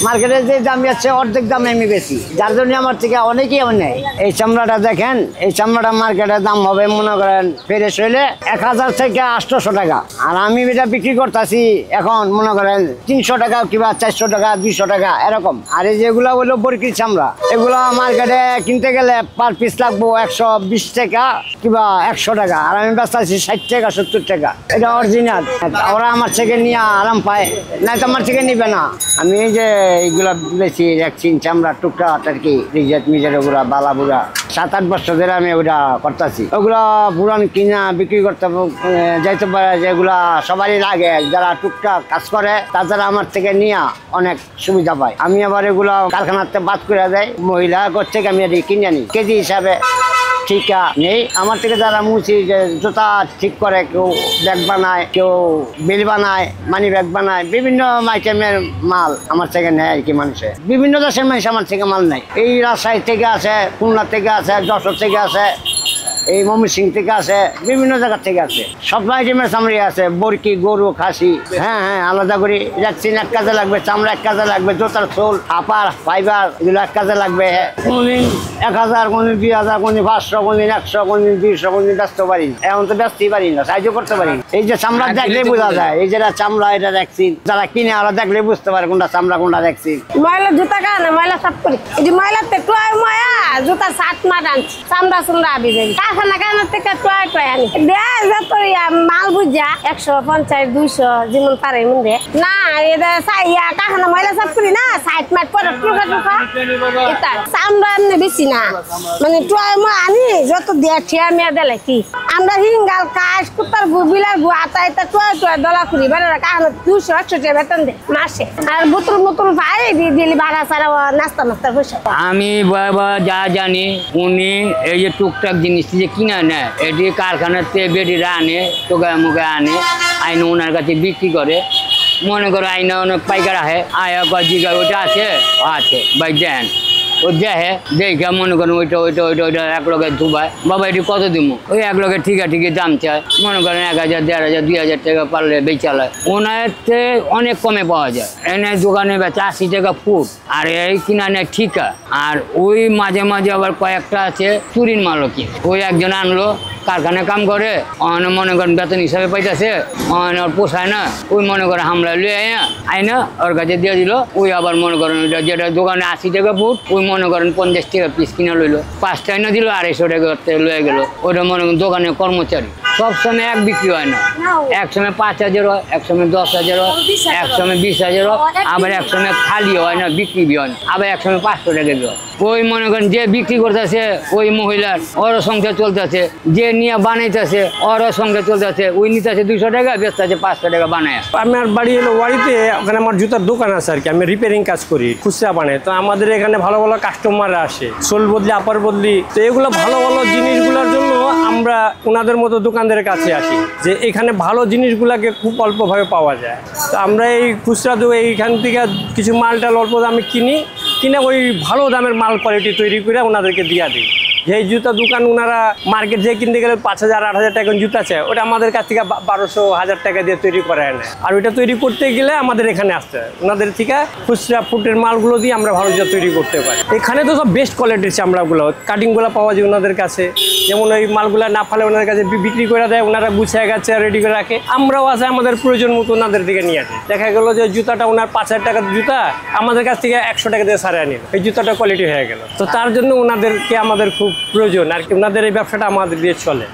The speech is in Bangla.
মার্কেটে যে দাম যাচ্ছে অর্ধেক দামে আমি বেশি, যার জন্য আমার থেকে অনেকেই আমার নেই। এই চামড়াটা দেখেন, এই চামড়াটা মার্কেটের দাম হবে মনে করেন ফ্রেশ হইলে 1000 থেকে 800 টাকা, আর আমি এটা বিক্রি করতেছি এখন মনে করেন 300 টাকা কিংবা 400 টাকা 200 টাকা এরকম। আর এই যেগুলো হলো বরকির চামড়া, এগুলো মার্কেটে কিনতে গেলে পার পিস লাগবো 120 টাকা কিংবা 100 টাকা, আর আমি বেচতেছি 60 টাকা 70 টাকা। এটা অরিজিনাল, ওরা আমার থেকে নিয়ে আরাম পায়, না তো আমার থেকে নিবে না। আমি এই যে এইগুলা বেশি ভ্যাকসিন চামড়া টুকরা আর কি রিজেট মিজের ওগুলা বালা বুড়া 7-8 বছর ধরে আমি ওটা করতেছি। ওগুলা পুরান কিনা বিক্রি করতে যাইতে পারে, যেগুলা সবারই লাগে, যারা টুকটাক কাজ করে তারা আমার থেকে নিয়ে অনেক সুবিধা পায়। আমি আবার এগুলা কারখানাতে বাদ করে দেয়, মহিলা করছে আমি এটি কিনে আনি কেজি হিসাবে ঠিকা নেই। আমার থেকে যারা মুছি যে জুতা ঠিক করে, কেউ ব্যাগ বানায়, কেউ বেল বানায়, মানি ব্যাগ বানায়, বিভিন্ন আইটেমের মাল আমার থেকে নেয় আর কি। মানুষে বিভিন্ন দেশের মানুষ আমার থেকে মাল নেয়। এই রাজশাহী থেকে আছে, খুলনা থেকে আছে, যশোর থেকে আছে, এই ময়মনসিংহ থেকে আছে, বিভিন্ন জায়গা থেকে আছে। সব আইটেমের চামড়ি আছে, বরকি, গরু, খাসি। হ্যাঁ, আলাদা করে ভ্যাকসিন এক কাজে লাগবে, চামড়া এক কাজে লাগবে, জোতার সোল, আপার ফাইবার এগুলো এক কাজে লাগবে। কোনদিন 1000, কোনদিন 2000, কোনদিন 500, কোনদিন 100, কোনদিন 200, কোনদিন ব্যস্ত পারি না। এখন তো ব্যস্তই পারি না, সাহায্য করতে পারি না। এই যে চামড়া দেখলে বোঝা যায়, এই যেটা চামড়া এটা ভ্যাকসিন, যারা কিনে ওরা দেখলে বুঝতে পারে কোনটা চামড়া কোনটা ভ্যাকসিন। ময়লা জুতা কানে ময়লা সাফ করি, এই যে ময়লা পেটুয়া ময়া জুতা সাত মার আনছি, চামড়া চামড়া আবি যাই কারখানা কানের থেকে টয় টয় আনি দেয় যত মাল বুঝা 150, 200 যেমন পারে মনে না। এটা ইয়া কারখানা ময়লা সাফ করি না, 60 মার পরে টুকা টুকা এটা চামড়া এমনি বেশি না, মানে টয় মা আনি যত দেয়া ঠিয়া মেয়া দিলে কি আমরা হিঙ্গাল কাশ কুত্তার গু বিলার গু আতা এটা টয় টয় দলা করি বেড়া কারখানা 200-100 টাকা বেতন দেয় মাসে। আর বোতল বোতল ভাই দিয়ে দিলি ভাড়া ছাড়া নাস্তা নাস্তা পয়সা। আমি বাবা যা জানি, উনি এই যে টুকটাক জিনিস যে কিনে নেয়, এটি কারখানাতে বেটিরা আনে, টোকায় মুখে আনে, আইনে ওনার কাছে বিক্রি করে। মনে করো আইনে অনেক পাইকার আহে, আয়া কয় জিগা ওইটা আছে ভাই দেন, ও দেখে দেখে মনে করেন ওইটা এক লগে ধুবায়, বাবা এটি কত দিব, ওই এক লগে ঠিকই দাম চায়। মনে করেন 1000, 1500, 2000 টাকা পারলে বেচালায়। ওনারতে অনেক কমে পাওয়া যায়। এনে দোকানে বেচা 80 টাকা ফুট, আর এই কিনা নেয় ঠিকা। আর ওই মাঝে মাঝে আবার কয়েকটা আছে চুরির মালও কি, ওই একজন আনলো, কারখানায় কাম করে, মনে করেন বেতন হিসাবে পাইতেছে, ওর পোষায় না, ওই মনে করেন হামলা লুয়ে আইনা ওর কাছে দিয়ে দিল। ওই আবার মনে করেন ওইটা যেটা দোকানে 80 টাকা ফুট, ওই মনে করেন 50 টাকা পিস কিনে লইলো, 5টা এনে দিল, 250 টাকা লয়ে গেল। ওইটা মনে করেন দোকানের কর্মচারী। সবসময় এক বিক্রি হয় না, এক সময় 5000 হয়, এক সময় 10000 হয়, এক সময় 20000 হয়, আবার এক সময় খালি হয় না, বিক্রি হয় না, আবার এক সময় 500 টাকা হয়। ওই মনে করেন যে বিক্রি করতেছে ওই মহিলার ওর সংসার চলতেছে, যে নিয়ে বানাইতেছে ওর সংসার চলতেছে, ওই নিতেছে 200 টাকা, বেচতেছে 500 টাকা বানায়। আমার বাড়ি হলো ওয়ারিতে, ওখানে আমার জুতার দোকান আছে আর কি, আমি রিপেয়ারিং কাজ করি, খুচরা বানাই। তো আমাদের এখানে ভালো ভালো কাস্টমার আসে, সোল বদলি আপার বদলি। তো এগুলো ভালো ভালো জিনিসগুলোর জন্য আমরা ওনাদের মতো দোকানদারের কাছে আসি, যে এখানে ভালো জিনিসগুলোকে খুব অল্পভাবে পাওয়া যায়। তো আমরা এই খুচরা এইখান থেকে কিছু মালটাল অল্প দামে কিনে ওই ভালো দামের মাল কোয়ালিটি তৈরি করে ওনাদেরকে দিয়ে দিই। যেই জুতা দোকান ওনারা মার্কেট থেকে কিনতে গেলে 5000, 8000 টাকা জুতা চায়, ওটা আমাদের কাছ থেকে 1200, 1000 টাকা দিয়ে তৈরি করা হয় না। আর ওইটা তৈরি করতে গেলে আমাদের এখানে আসতে হয়, ওনাদের থেকে খুচরা ফুটের মালগুলো দিয়ে আমরা ভালো জুতা তৈরি করতে পারি। এখানে তো সব বেস্ট কোয়ালিটির চামড়াগুলো, কাটিংগুলো পাওয়া যায় ওনাদের কাছে। যেমন ওই মালগুলো না ফালে ওনাদের কাছে বিক্রি করে দেয়, ওনারা গুছিয়ে গেছে রেডি করে রাখে। আমরাও আছে আমাদের প্রয়োজন মতো ওনাদের দিকে নিয়ে আসি। দেখা গেলো যে জুতাটা ওনার 5000 টাকার জুতা আমাদের কাছ থেকে 100 টাকা দিয়ে সারিয়ে নিল, এই জুতাটা কোয়ালিটি হয়ে গেল। তো তার জন্য ওনাদেরকে আমাদের খুব প্রয়োজন, আর কি ওনাদের এই ব্যবসাটা আমাদের দিয়ে চলে।